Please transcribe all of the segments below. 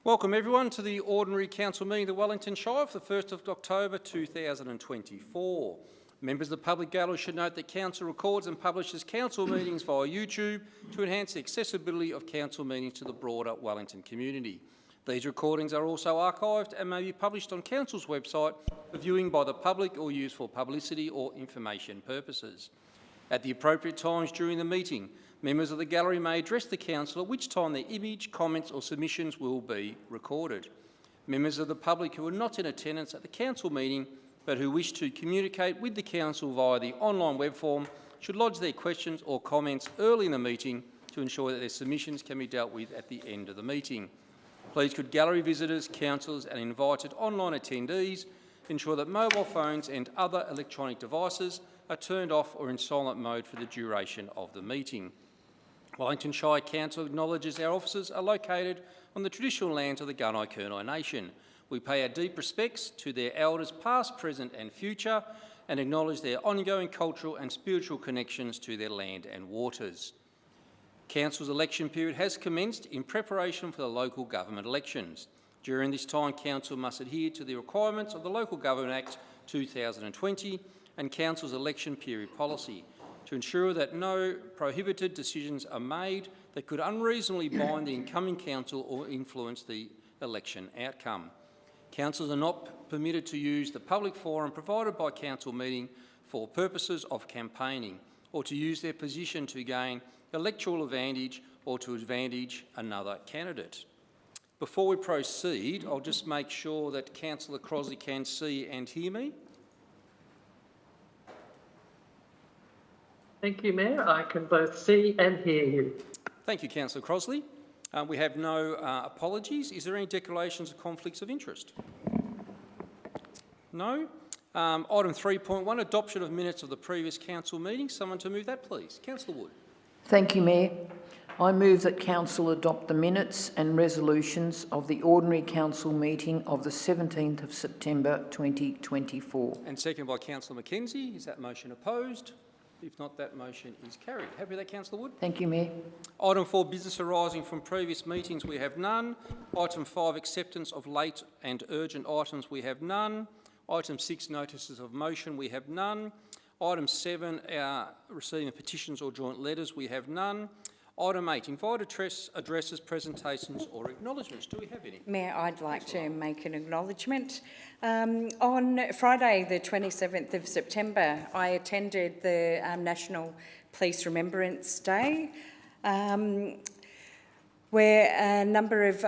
Welcome everyone to the Ordinary Council meeting of the Wellington Shire for the 1st of October 2024. Members of the public gallery should note that Council records and publishes Council meetings via YouTube to enhance the accessibility of Council meetings to the broader Wellington community. These recordings are also archived and may be published on Council's website for viewing by the public or used for publicity or information purposes. At the appropriate times during the meeting, members of the gallery may address the Council, at which time their image, comments or submissions will be recorded. Members of the public who are not in attendance at the Council meeting but who wish to communicate with the Council via the online web form should lodge their questions or comments early in the meeting to ensure that their submissions can be dealt with at the end of the meeting. Please could gallery visitors, councillors and invited online attendees ensure that mobile phones and other electronic devices are turned off or in silent mode for the duration of the meeting. Wellington Shire Council acknowledges our offices are located on the traditional lands of the Gunai-Kurnai Nation. We pay our deep respects to their elders past, present and future and acknowledge their ongoing cultural and spiritual connections to their land and waters. Council's election period has commenced in preparation for the local government elections. During this time, Council must adhere to the requirements of the Local Government Act 2020 and Council's election period policy to ensure that no prohibited decisions are made that could unreasonably bind the incoming Council or influence the election outcome. Councillors are not permitted to use the public forum provided by Council meeting for purposes of campaigning or to use their position to gain electoral advantage or to advantage another candidate. Before we proceed, I'll just make sure that Councillor Crossley can see and hear me. Thank you, Mayor. I can both see and hear you. Thank you, Councillor Crossley. We have no apologies. Is there any declarations of conflicts of interest? No. Item 3.1, adoption of minutes of the previous Council meeting. Someone to move that, please. Councillor Wood. Thank you, Mayor. I move that Council adopt the minutes and resolutions of the Ordinary Council meeting of the 17th of September 2024. And seconded by Councillor Mackenzie. Is that motion opposed? If not, that motion is carried. Happy with that, Councillor Wood? Thank you, Mayor. Item 4, business arising from previous meetings, we have none. Item 5, acceptance of late and urgent items, we have none. Item 6, notices of motion, we have none. Item 7, receiving petitions or joint letters, we have none. Item 8, invited addresses, presentations or acknowledgements. Do we have any? Mayor, I'd like to make an acknowledgement. On Friday, the 27th of September, I attended the National Police Remembrance Day, where a number of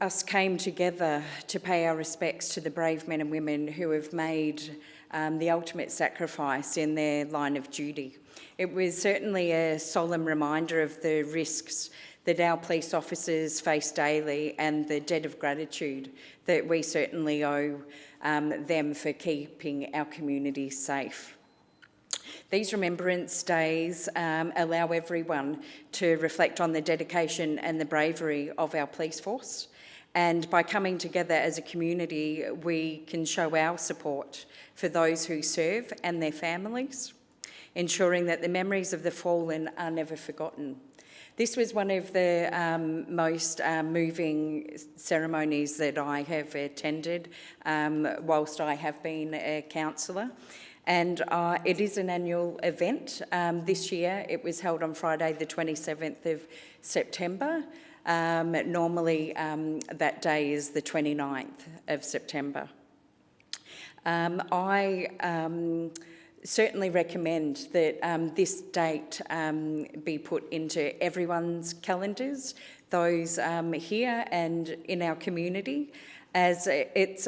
us came together to pay our respects to the brave men and women who have made the ultimate sacrifice in their line of duty. It was certainly a solemn reminder of the risks that our police officers face daily and the debt of gratitude that we certainly owe them for keeping our community safe. These Remembrance Days allow everyone to reflect on the dedication and the bravery of our police force. And by coming together as a community, we can show our support for those who serve and their families, ensuring that the memories of the fallen are never forgotten. This was one of the most moving ceremonies that I have attended whilst I have been a councillor. And it is an annual event. This year it was held on Friday the 27th of September. Normally that day is the 29th of September. I certainly recommend that this date be put into everyone's calendars, those here and in our community, as it's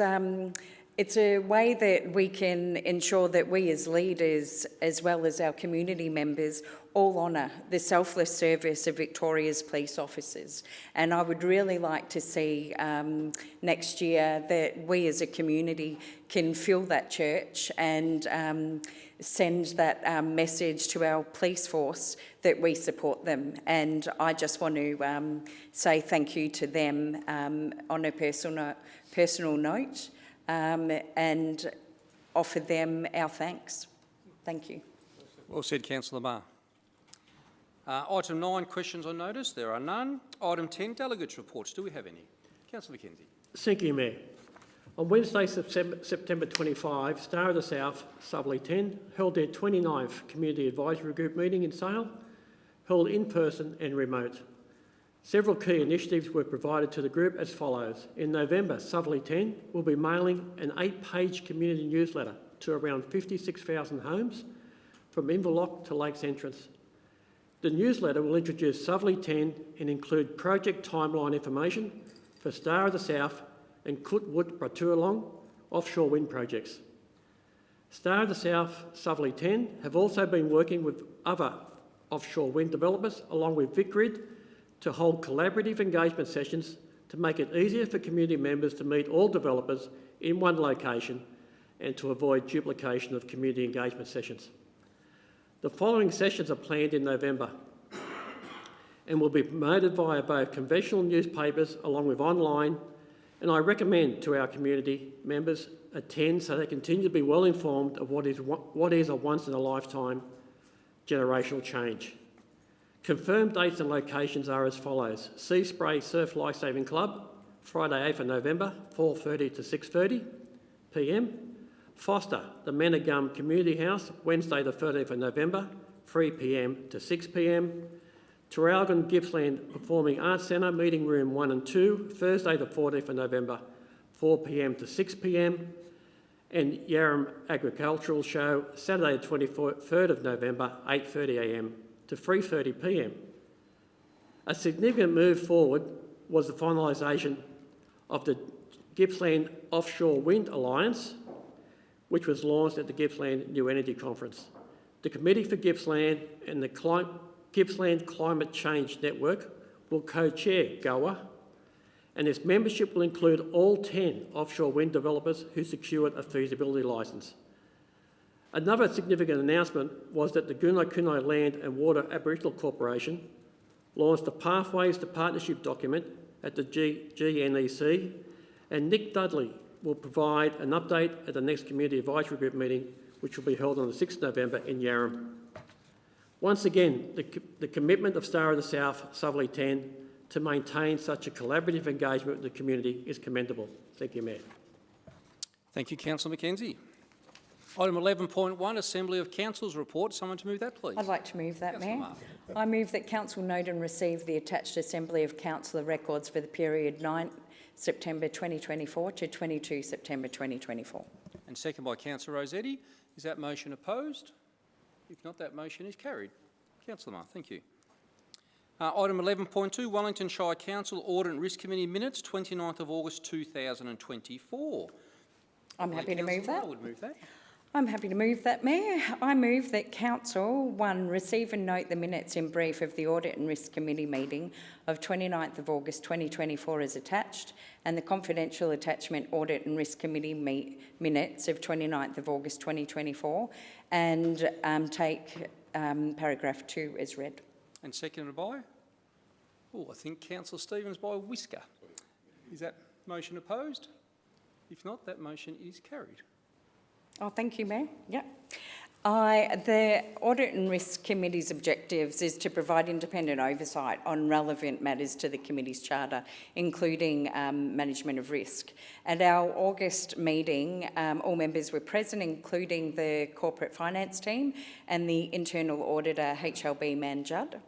a way that we can ensure that we as leaders, as well as our community members, all honour the selfless service of Victoria's police officers. And I would really like to see next year that we as a community can fill that church and send that message to our police force that we support them. And I just want to say thank you to them on a personal note. And offer them our thanks. Thank you. Well said, Councillor Barr. Item 9, questions on notice. There are none. Item 10, delegates reports. Do we have any? Councillor Mackenzie. Thank you, Mayor. On Wednesday, September 25, Star of the South, Suvley 10, held their 29th Community Advisory Group meeting in Sale, held in person and remote. Several key initiatives were provided to the group as follows. In November, Suvley 10 will be mailing an 8-page community newsletter to around 56,000 homes from Inverloch to Lakes Entrance. The newsletter will introduce Suvley 10 and include project timeline information for Star of the South and Cootwood Procedural offshore wind projects. Star of the South, Suvley 10 have also been working with other offshore wind developers along with VicGrid to hold collaborative engagement sessions to make it easier for community members to meet all developers in one location and to avoid duplication of community engagement sessions. The following sessions are planned in November and will be promoted via both conventional newspapers along with online, and I recommend to our community members attend so they continue to be well informed of what is a once-in-a-lifetime generational change. Confirmed dates and locations are as follows. Sea Spray Surf Lifesaving Club, Friday 8th of November, 4:30 to 6:30 p.m. Foster, the Managum Community House, Wednesday the 13th of November, 3 p.m. to 6 p.m. Traralgon Gippsland Performing Arts Centre, Meeting Room 1 and 2, Thursday the 14th of November, 4 p.m. to 6 p.m. And Yarram Agricultural Show, Saturday the 23rd of November, 8:30 a.m. to 3:30 p.m. A significant move forward was the finalisation of the Gippsland Offshore Wind Alliance, which was launched at the Gippsland New Energy Conference. The Committee for Gippsland and the Gippsland Climate Change Network will co-chair GOA, and its membership will include all 10 offshore wind developers who secured a feasibility licence. Another significant announcement was that the Gunai Land and Water Aboriginal Corporation launched a Pathways to Partnership document at the GNEC, and Nick Dudley will provide an update at the next Community Advisory Group meeting, which will be held on the 6th of November in Yarram. Once again, the commitment of Star of the South, Suvley 10, to maintain such a collaborative engagement with the community is commendable. Thank you, Mayor. Thank you, Councillor Mackenzie. Item 11.1, Assembly of Councils report. Someone to move that, please. I'd like to move that, Councillor Mayor. Martin. I move that Council note and receive the attached Assembly of Councillor records for the period 9 September 2024 to 22 September 2024. And second by Councillor Rossetti. Is that motion opposed? If not, that motion is carried. Councillor Martin, thank you. Item 11.2, Wellington Shire Council Audit and Risk Committee Minutes, 29th of August 2024. I'm happy to move that. I would move that. I'm happy to move that, Mayor. I move that Council, 1, receive and note the minutes in brief of the Audit and Risk Committee meeting of 29th of August 2024 as attached, and the confidential attachment Audit and Risk Committee minutes of 29th of August 2024, and take paragraph 2 as read. And seconded by? Oh, I think Councillor Stevens by a whisker. Is that motion opposed? If not, that motion is carried. Oh, thank you, Mayor. Yep. The Audit and Risk Committee's objectives is to provide independent oversight on relevant matters to the committee's charter, including management of risk. At our August meeting, all members were present, including the corporate finance team and the internal auditor, HLB Man Judd.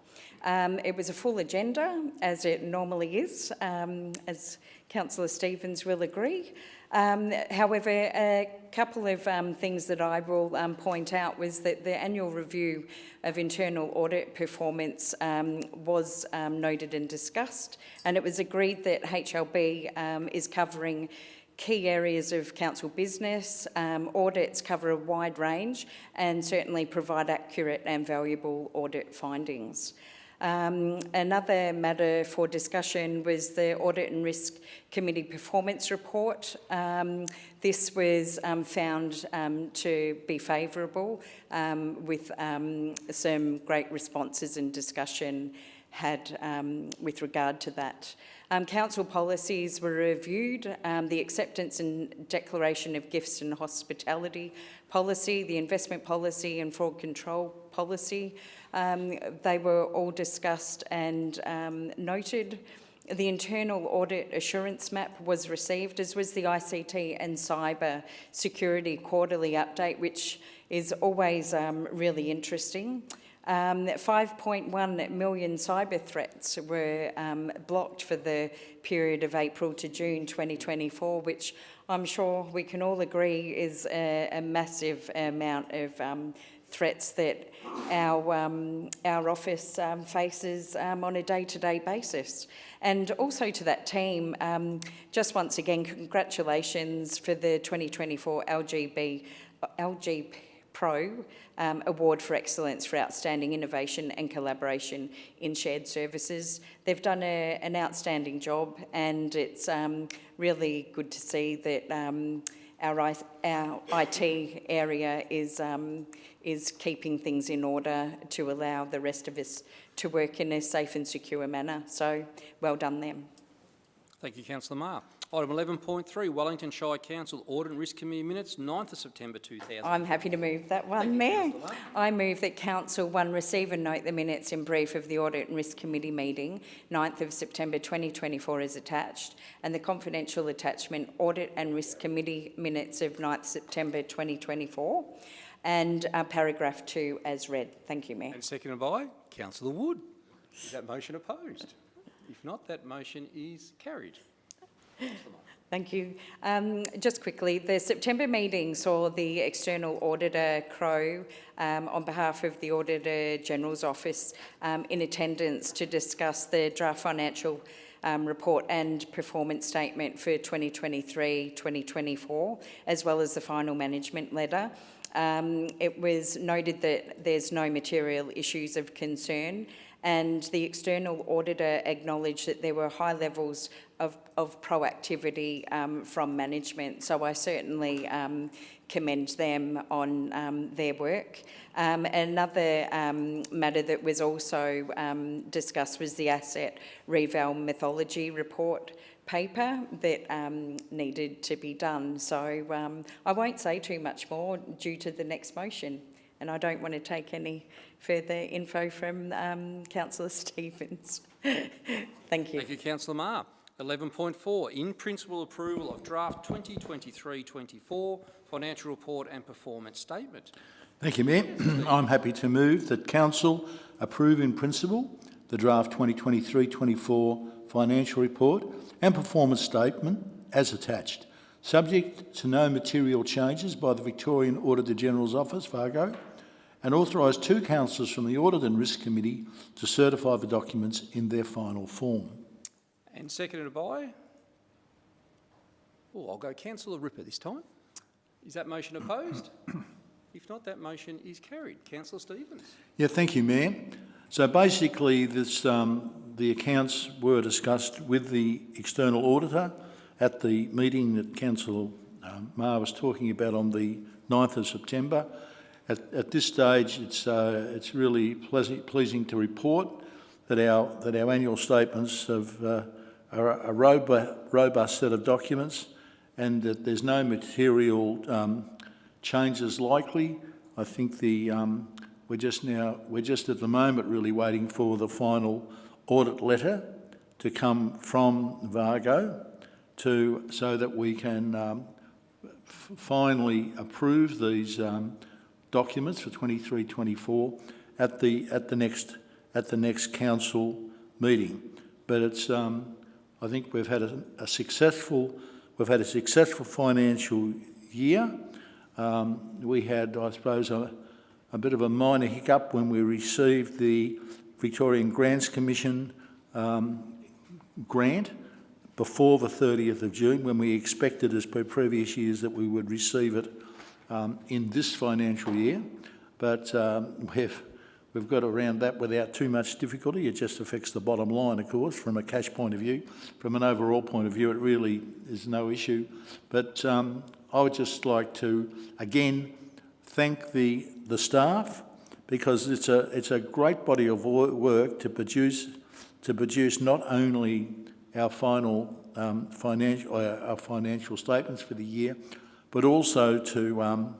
It was a full agenda, as it normally is, as Councillor Stevens will agree. However, a couple of things that I will point out was that the annual review of internal audit performance was noted and discussed, and it was agreed that HLB is covering key areas of council business. Audits cover a wide range and certainly provide accurate and valuable audit findings. Another matter for discussion was the Audit and Risk Committee Performance Report. This was found to be favourable, with some great responses and discussion had with regard to that. Council policies were reviewed, the acceptance and declaration of gifts and hospitality policy, the investment policy and fraud control policy. They were all discussed and noted. The internal audit assurance map was received, as was the ICT and cyber security quarterly update, which is always really interesting. 5.1 million cyber threats were blocked for the period of April to June 2024, which I'm sure we can all agree is a massive amount of threats that our office faces on a day-to-day basis. And also to that team, just once again, congratulations for the 2024 LG Pro Award for Excellence for Outstanding Innovation and Collaboration in Shared Services. They've done an outstanding job, and it's really good to see that our IT area is keeping things in order to allow the rest of us to work in a safe and secure manner. So well done them. Thank you, Councillor Marr. Item 11.3, Wellington Shire Council Audit and Risk Committee Minutes, 9th of September 2000. I'm happy to move that one, Mayor. I move that Council 1 receive and note the minutes in brief of the Audit and Risk Committee meeting, 9th of September 2024 as attached, and the confidential attachment Audit and Risk Committee minutes of 9th September 2024, and paragraph 2 as read. Thank you, Mayor. And seconded by Councillor Wood. Is that motion opposed? If not, that motion is carried. Thank you. Just quickly, the September meeting saw the external auditor, Crow, on behalf of the Auditor General's Office, in attendance to discuss the draft financial report and performance statement for 2023-2024, as well as the final management letter. It was noted that there's no material issues of concern, and the external auditor acknowledged that there were high levels of proactivity from management. So I certainly commend them on their work. Another matter that was also discussed was the asset reval methodology report paper that needed to be done. So I won't say too much more due to the next motion, and I don't want to take any further info from Councillor Stevens. Thank you. Thank you, Councillor Marr. 11.4, in principle approval of draft 2023-24 financial report and performance statement. Thank you, Mayor. I'm happy to move that Council approve in principle the draft 2023-24 financial report and performance statement as attached, subject to no material changes by the Victorian Auditor General's Office, VAGO, and authorise 2 councillors from the Audit and Risk Committee to certify the documents in their final form. And seconded by? Oh, I'll go Councillor Ripper this time. Is that motion opposed? If not, that motion is carried. Councillor Stevens. Yeah, thank you, Mayor. So basically, this, the accounts were discussed with the external auditor at the meeting that Councillor Marr was talking about on the 9th of September. At this stage, it's really pleasing to report that our annual statements are a robust set of documents, and that there's no material changes likely. I think we're just at the moment really waiting for the final audit letter to come from VAGO so that we can finally approve these documents for 23-24 at the next council meeting. But it's I think we've had a successful financial year. We had, I suppose, a bit of a minor hiccup when we received the Victorian Grants Commission grant before the 30th of June, when we expected, as per previous years, that we would receive it in this financial year. But we've got around that without too much difficulty. It just affects the bottom line, of course, from a cash point of view. From an overall point of view, it really is no issue. But I would just like to, again, thank the staff, because it's a great body of work to produce not only our final financial statements for the year, but also to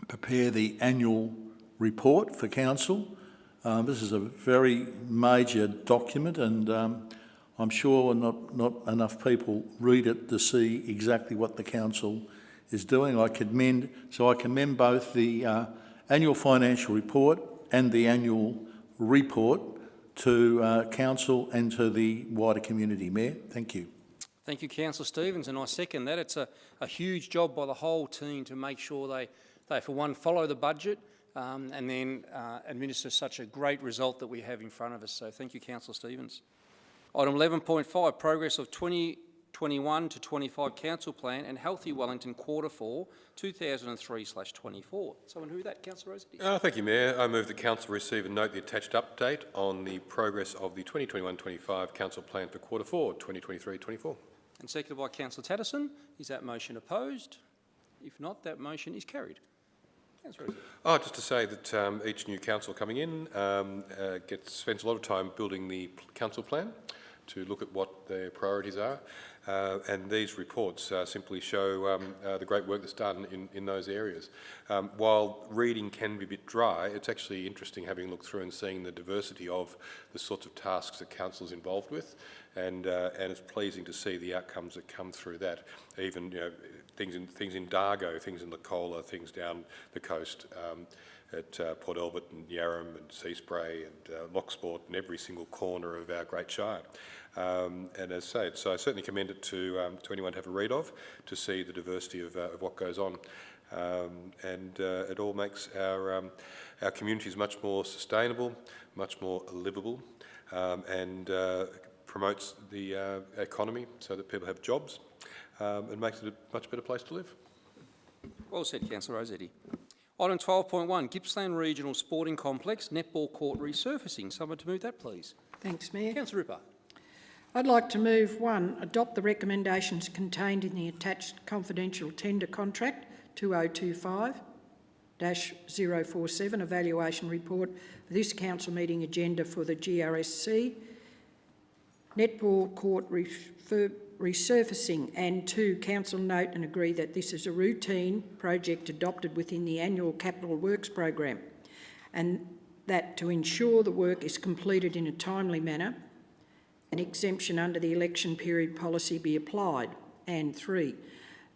prepare the annual report for council, This is a very major document, and I'm sure not enough people read it to see exactly what the council is doing. I commend both the annual financial report and the annual report to council and to the wider community. Mayor, thank you. Thank you, Councillor Stevens, and I second that. It's a huge job by the whole team to make sure they for one, follow the budget and then administer such a great result that we have in front of us. So thank you, Councillor Stevens. Item 11.5, progress of 2021 to 25 Council Plan and Healthy Wellington Quarter 4, 2003/24. Someone who that, Councillor Rossetti? Thank you, Mayor. I move the Council receive and note the attached update on the progress of the 2021-25 Council Plan for Quarter 4, 2023-24. And seconded by Councillor Tatterson. Is that motion opposed? If not, that motion is carried. Councillor Rossetti. Just to say that each new council coming in spends a lot of time building the council plan to look at what their priorities are. And these reports simply show the great work that's done in those areas. While reading can be a bit dry, it's actually interesting having looked through and seeing the diversity of the sorts of tasks that council's involved with, and it's pleasing to see the outcomes that come through that. Even things in Dargo, things in Nicola, things down the coast at Port Albert and Yarram and Seaspray and Locksport and every single corner of our great Shire. And as I say, so I certainly commend it to anyone to have a read of, to see the diversity of what goes on. And it all makes our communities much more sustainable, much more livable, and promotes the economy so that people have jobs, and makes it a much better place to live. Well said, Councillor Rossetti. Item 12.1, Gippsland Regional Sporting Complex, Netball Court Resurfacing. Someone to move that, please. Thanks, Mayor. Councillor Ripper. I'd like to move 1, adopt the recommendations contained in the attached confidential tender contract 2025-047 evaluation report for this council meeting agenda for the GRSC, Netball Court Resurfacing, and 2, council note and agree that this is a routine project adopted within the annual capital works program, and that to ensure the work is completed in a timely manner, an exemption under the election period policy be applied. And 3,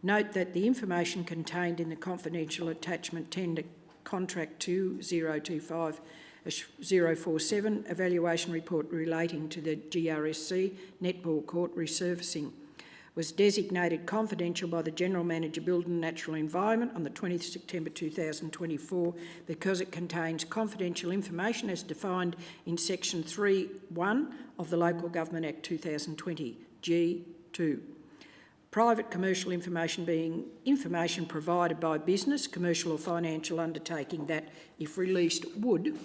note that the information contained in the confidential attachment tender contract 2025-047 evaluation report relating to the GRSC Netball Court Resurfacing was designated confidential by the General Manager, Build and Natural Environment on the 20th September 2024 because it contains confidential information as defined in Section 3(1) of the Local Government Act 2020, G2. Private commercial information being information provided by business, commercial or financial undertaking that, if released, would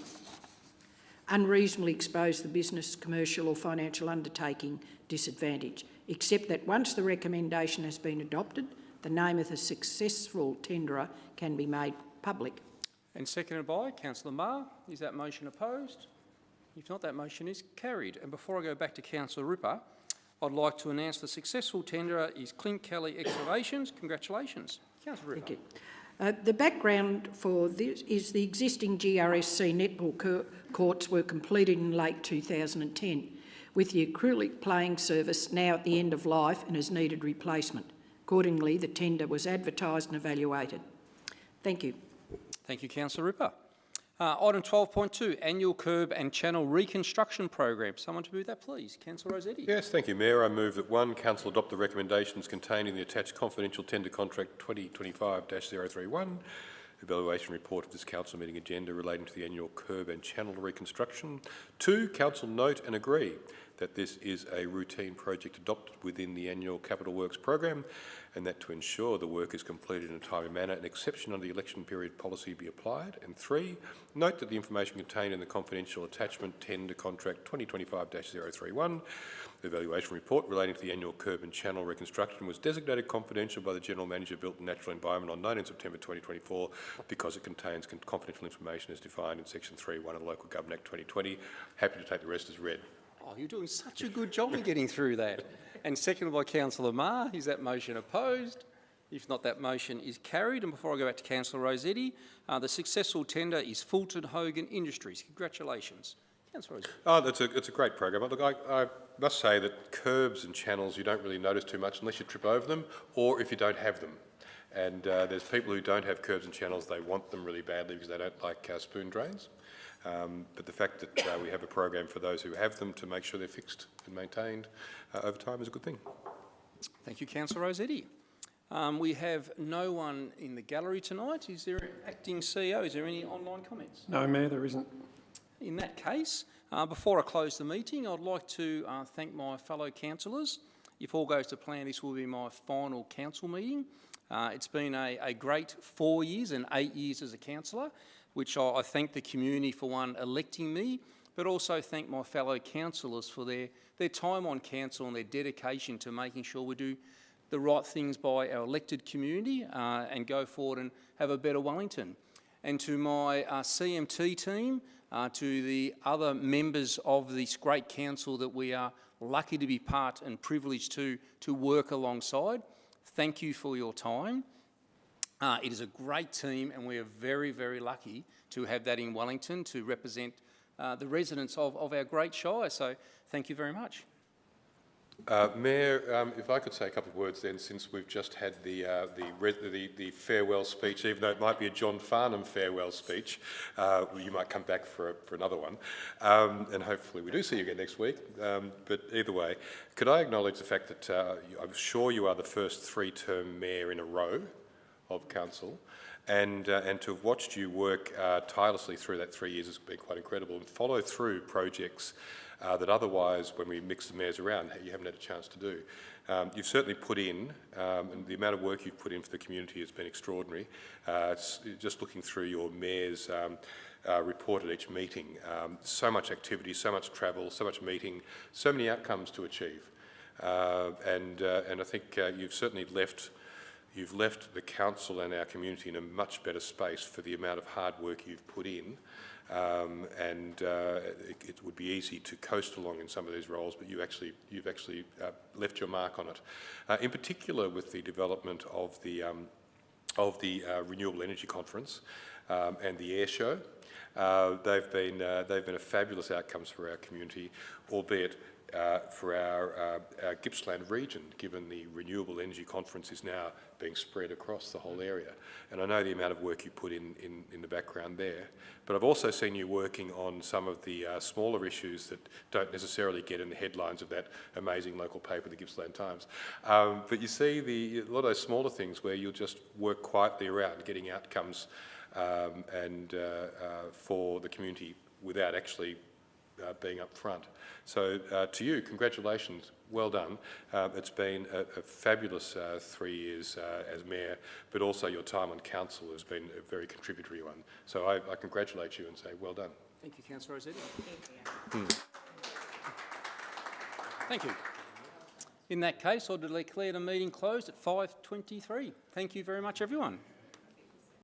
unreasonably expose the business, commercial or financial undertaking disadvantage, except that once the recommendation has been adopted, the name of the successful tenderer can be made public. And seconded by Councillor Marr. Is that motion opposed? If not, that motion is carried. And before I go back to Councillor Ripper, I'd like to announce the successful tenderer is Clint Kelly Excavations. Congratulations. Councillor Ripper. Thank you. The background for this is the existing GRSC netball courts were completed in late 2010, with the acrylic playing surface now at the end of life and has needed replacement. Accordingly, the tender was advertised and evaluated. Thank you. Thank you, Councillor Ripper. Item 12.2, Annual Kerb and Channel Reconstruction Program. Someone to move that, please. Councillor Rossetti. Yes, thank you, Mayor. I move that 1, Council adopt the recommendations contained in the attached confidential tender contract 2025-031, evaluation report of this council meeting agenda relating to the annual Kerb and Channel Reconstruction. 2, Council note and agree that this is a routine project adopted within the annual capital works program, and that to ensure the work is completed in a timely manner, an exception under the election period policy be applied. And 3, note that the information contained in the confidential attachment tender contract 2025-031, the evaluation report relating to the annual Kerb and Channel Reconstruction was designated confidential by the General Manager, Built and Natural Environment on 19 September 2024 because it contains confidential information as defined in Section 3(1) of the Local Government Act 2020. Happy to take the rest as read. Oh, you're doing such a good job in getting through that. And seconded by Councillor Marr. Is that motion opposed? If not, that motion is carried. And before I go back to Councillor Rossetti, the successful tender is Fulton Hogan Industries. Congratulations. Councillor Rossetti. Oh, it's a great program. Look, I must say that curbs and channels you don't really notice too much unless you trip over them or if you don't have them. And there's people who don't have curbs and channels, they want them really badly because they don't like spoon drains. But the fact that we have a program for those who have them to make sure they're fixed and maintained over time is a good thing. Thank you, Councillor Rossetti. We have no one in the gallery tonight. Is there acting CEO? Is there any online comments? No, Mayor, there isn't. In that case, before I close the meeting, I'd like to thank my fellow councillors. If all goes to plan, this will be my final council meeting. It's been a great 4 years and 8 years as a councillor, which I thank the community for, one, electing me, but also thank my fellow councillors for their time on council and their dedication to making sure we do the right things by our elected community and go forward and have a better Wellington. And to my CMT team, to the other members of this great council that we are lucky to be part and privileged to work alongside, thank you for your time. It is a great team and we are very, very lucky to have that in Wellington to represent the residents of our great Shire. So thank you very much. Mayor, if I could say a couple of words then, since we've just had the farewell speech, even though it might be a John Farnham farewell speech, you might come back for another one, and hopefully we do see you again next week. But either way, could I acknowledge the fact that I'm sure you are the first three-term mayor in a row of council, and to have watched you work tirelessly through that 3 years has been quite incredible, and follow through projects that otherwise, when we mix the mayors around, you haven't had a chance to do. You've certainly put in, and the amount of work you've put in for the community has been extraordinary. Just looking through your mayor's report at each meeting, so much activity, so much travel, so much meeting, so many outcomes to achieve. And I think you've certainly left the council and our community in a much better space for the amount of hard work you've put in. It would be easy to coast along in some of these roles, but you've actually left your mark on it. In particular, with the development of the Renewable Energy Conference and the Air Show, they've been a fabulous outcomes for our community, albeit for our Gippsland region, given the Renewable Energy Conference is now being spread across the whole area. And I know the amount of work you put in the background there. But I've also seen you working on some of the smaller issues that don't necessarily get in the headlines of that amazing local paper, the Gippsland Times. But you see a lot of those smaller things where you'll just work quietly around getting outcomes for the community without actually being up front. So to you, congratulations, well done. It's been a fabulous 3 years as mayor, but also your time on council has been a very contributory one. So I congratulate you and say well done. Thank you, Councillor Rossetti. Thank you. In that case, I'll declare the meeting closed at 5:23. Thank you very much, everyone.